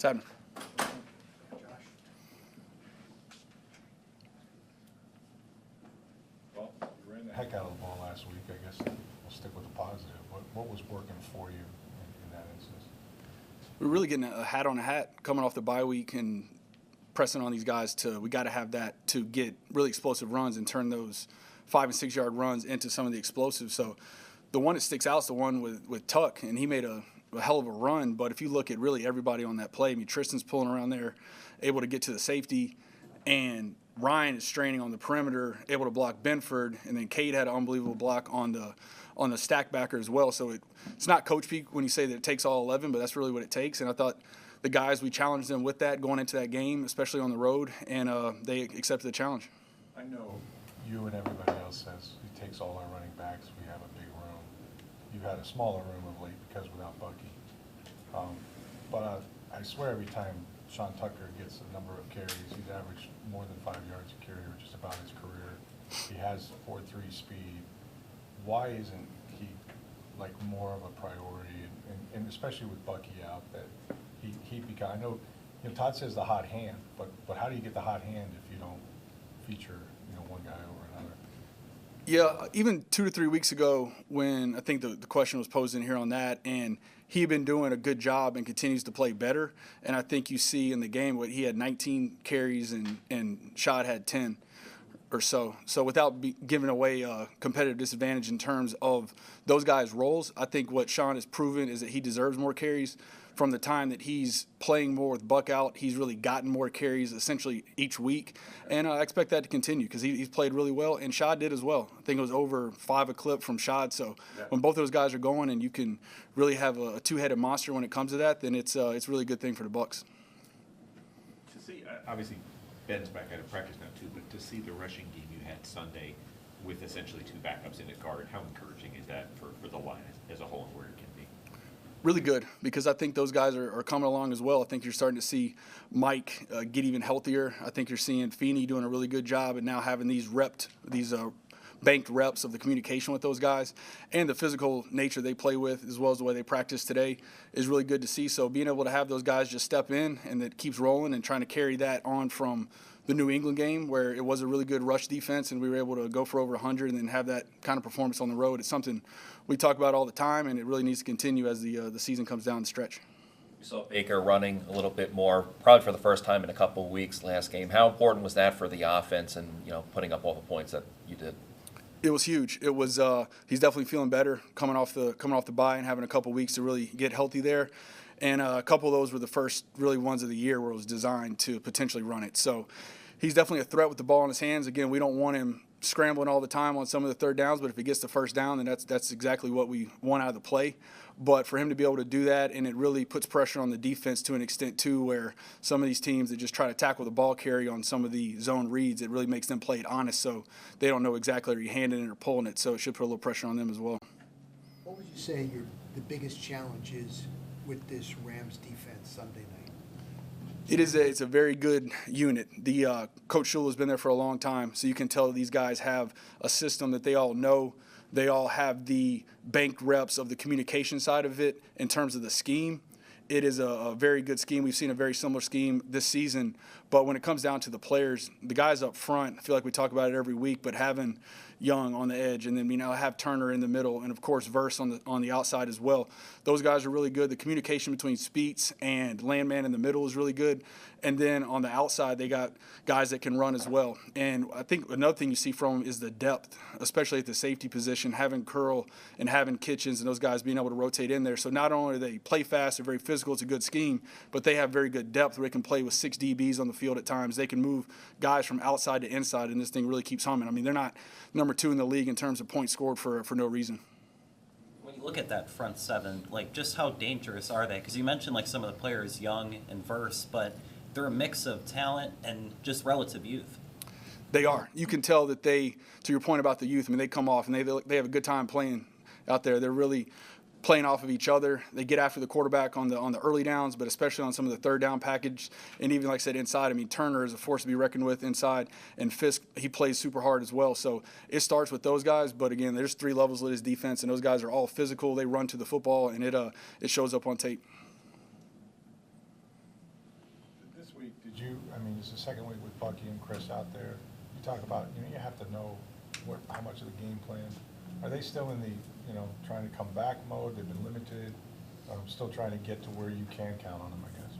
It's happening. Well, you ran the heck out of the ball last week. I guess we'll stick with the positive. What was working for you in that instance? We're really getting a hat on a hat coming off the bye week and pressing on these guys we got to have that to get really explosive runs and turn those 5 and 6 yard runs into some of the explosives. So the one that sticks out is the one with Tuck, and he made a hell of a run. But if you look at really everybody on that play, I mean, Tristan's pulling around there, able to get to the safety, and Ryan is straining on the perimeter, able to block Benford, and then Cade had an unbelievable block on the stack backer as well. So it's not coach peak when you say that it takes all 11, but that's really what it takes. And I thought the guys, we challenged them with that going into that game, especially on the road, and they accepted the challenge. I know you and everybody else says it takes all our running backs. We have a big room. You've had a smaller room of late because without Bucky. But I swear every time Sean Tucker gets a number of carries, he's averaged more than 5 yards a carry or just about his career. He has 4.3 speed. Why isn't he like more of a priority? And especially with Bucky out, that he become. I know, Todd says the hot hand, but how do you get the hot hand if you don't feature one guy over another? Yeah, even 2 to 3 weeks ago when I think the question was posed in here on that, and he'd been doing a good job and continues to play better. And I think you see in the game what he had 19 carries and Shad had 10 or so. So without giving away a competitive disadvantage in terms of those guys' roles, I think what Sean has proven is that he deserves more carries. From the time that he's playing more with Buck out, he's really gotten more carries essentially each week. And I expect that to continue because he's played really well, and Shad did as well. I think it was over 5 a clip from Shad. So when both those guys are going and you can really have a two-headed monster when it comes to that, then it's a really good thing for the Bucs. To see, obviously, Ben's back out of practice now too, but to see the rushing game you had Sunday with essentially 2 backups in at guard, how encouraging is that for the line as a whole and where it can be? Really good, because I think those guys are coming along as well. I think you're starting to see Mike get even healthier. I think you're seeing Feeney doing a really good job and now having these banked reps of the communication with those guys, and the physical nature they play with as well as the way they practice today is really good to see. So being able to have those guys just step in and that keeps rolling and trying to carry that on from the New England game where it was a really good rush defense and we were able to go for over 100 and then have that kind of performance on the road. It's something we talk about all the time, and it really needs to continue as the season comes down the stretch. We saw Baker running a little bit more, probably for the first time in a couple of weeks last game. How important was that for the offense and putting up all the points that you did? It was huge. It was he's definitely feeling better coming off the bye and having a couple weeks to really get healthy there. And a couple of those were the first really ones of the year where it was designed to potentially run it. So he's definitely a threat with the ball in his hands. Again, we don't want him scrambling all the time on some of the third downs, but if he gets the first down, then that's exactly what we want out of the play. But for him to be able to do that, and it really puts pressure on the defense to an extent too, where some of these teams that just try to tackle the ball carry on some of the zone reads, it really makes them play it honest, so they don't know exactly are you handing it or pulling it, so it should put a little pressure on them as well. What would you say the biggest challenge is with this Rams defense Sunday night? It's a very good unit. The Coach Shula's been there for a long time, so you can tell these guys have a system that they all know. They all have the banked reps of the communication side of it in terms of the scheme. It is a very good scheme. We've seen a very similar scheme this season. But when it comes down to the players, the guys up front, I feel like we talk about it every week, but having Young on the edge and then have Turner in the middle and, of course, Verse on the outside as well. Those guys are really good. The communication between Speets and Landman in the middle is really good. And then on the outside, they got guys that can run as well. And I think another thing you see from them is the depth, especially at the safety position, having Curl and having Kitchens and those guys being able to rotate in there. So not only do they play fast, they're very physical, it's a good scheme, but they have very good depth where they can play with 6 DBs on the field at times. They can move guys from outside to inside, and this thing really keeps humming. I mean, they're not number 2 in the league in terms of points scored for no reason. When you look at that front seven, just how dangerous are they? Because you mentioned some of the players, Young and Verse, but they're a mix of talent and just relative youth. They are. You can tell that they, to your point about the youth, I mean, they come off and they have a good time playing out there. They're really playing off of each other. They get after the quarterback on the early downs, but especially on some of the third down package. And even, like I said, inside, I mean, Turner is a force to be reckoned with inside, and Fisk, he plays super hard as well. So it starts with those guys, but again, there's 3 levels of his defense, and those guys are all physical. They run to the football, and it shows up on tape. This is the second week with Bucky and Chris out there. You talk about, you have to know how much of the game plan. Are they still in the, trying to come back mode? They've been limited. Still trying to get to where you can count on them, I guess.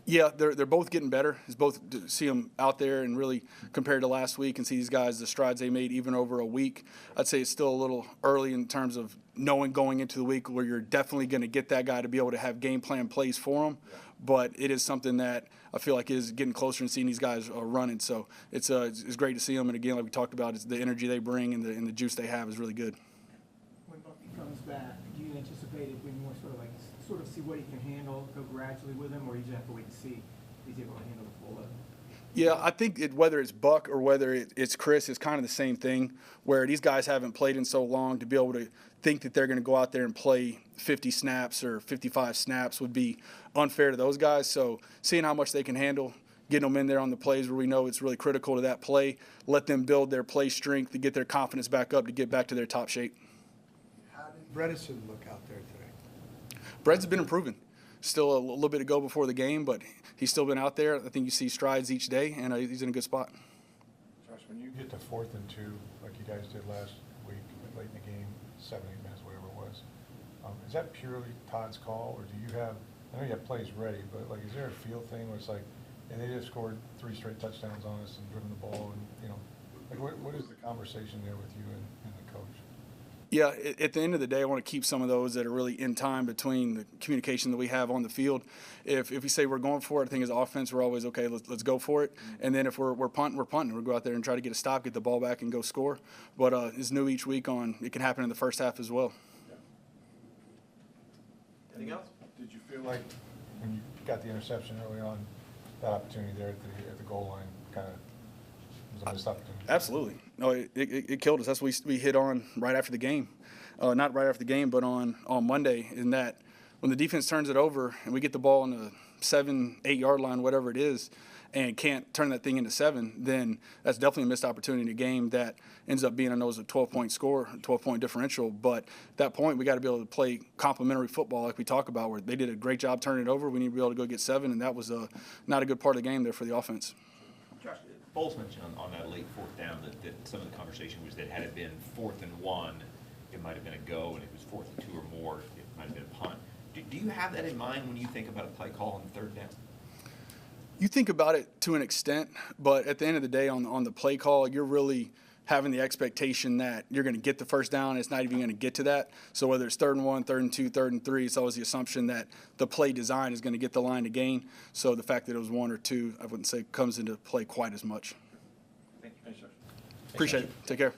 Yeah, they're both getting better. It's both to see them out there and really compared to last week and see these guys, the strides they made even over a week. I'd say it's still a little early in terms of knowing going into the week where you're definitely going to get that guy to be able to have game plan plays for him. Yeah. But it is something that I feel like is getting closer and seeing these guys running. So it's great to see them. And again, like we talked about, it's the energy they bring and the juice they have is really good. When Bucky comes back, do you anticipate it being more sort of see what he can handle, go gradually with him, or you just have to wait to see if he's able to handle the full load? Yeah, I think whether it's Buck or whether it's Chris, it's kind of the same thing, where these guys haven't played in so long to be able to think that they're going to go out there and play 50 snaps or 55 snaps would be unfair to those guys. So seeing how much they can handle, getting them in there on the plays where we know it's really critical to that play, let them build their play strength to get their confidence back up to get back to their top shape. How did Bredesen look out there today? Bred's been improving. Still a little bit to go before the game, but he's still been out there. I think you see strides each day, and he's in a good spot. Josh, when you get to 4th and 2, like you guys did last week, late in the game, 7, 8 minutes, whatever it was, is that purely Todd's call, or do you have, I know you have plays ready, but is there a feel thing where it's like, hey, they just scored 3 straight touchdowns on us and driven the ball, and, what is the conversation there with you and the coach? Yeah, at the end of the day, I want to keep some of those that are really in time between the communication that we have on the field. If we say we're going for it, I think as offense, we're always, okay, let's go for it. And then if we're punting, we're punting. We'll go out there and try to get a stop, get the ball back, and go score. But it's new each week it can happen in the first half as well. Anything else? Did you feel like when you got the interception early on, that opportunity there at the goal line kind of was a missed opportunity? Absolutely. No, it killed us. That's what we hit on right after the game. Not right after the game, but on Monday, in that when the defense turns it over and we get the ball on the 7, 8 yard line, whatever it is, and can't turn that thing into 7, then that's definitely a missed opportunity in a game that ends up being, I know, a 12-point score, 12-point differential. But at that point, we got to be able to play complementary football like we talk about, where they did a great job turning it over. We need to be able to go get 7, and that was not a good part of the game there for the offense. Josh, Bowles mentioned on that late 4th down that some of the conversation was that had it been 4th and 1, it might have been a go, and if it was 4th and 2 or more, it might have been a punt. Do you have that in mind when you think about a play call on 3rd down? You think about it to an extent, but at the end of the day, on the play call, you're really having the expectation that you're going to get the first down. It's not even going to get to that. So whether it's 3rd and 1, 3rd and 2, 3rd and 3, it's always the assumption that the play design is going to get the line to gain. So the fact that it was 1 or 2, I wouldn't say comes into play quite as much. Thank you. Appreciate it. Take care.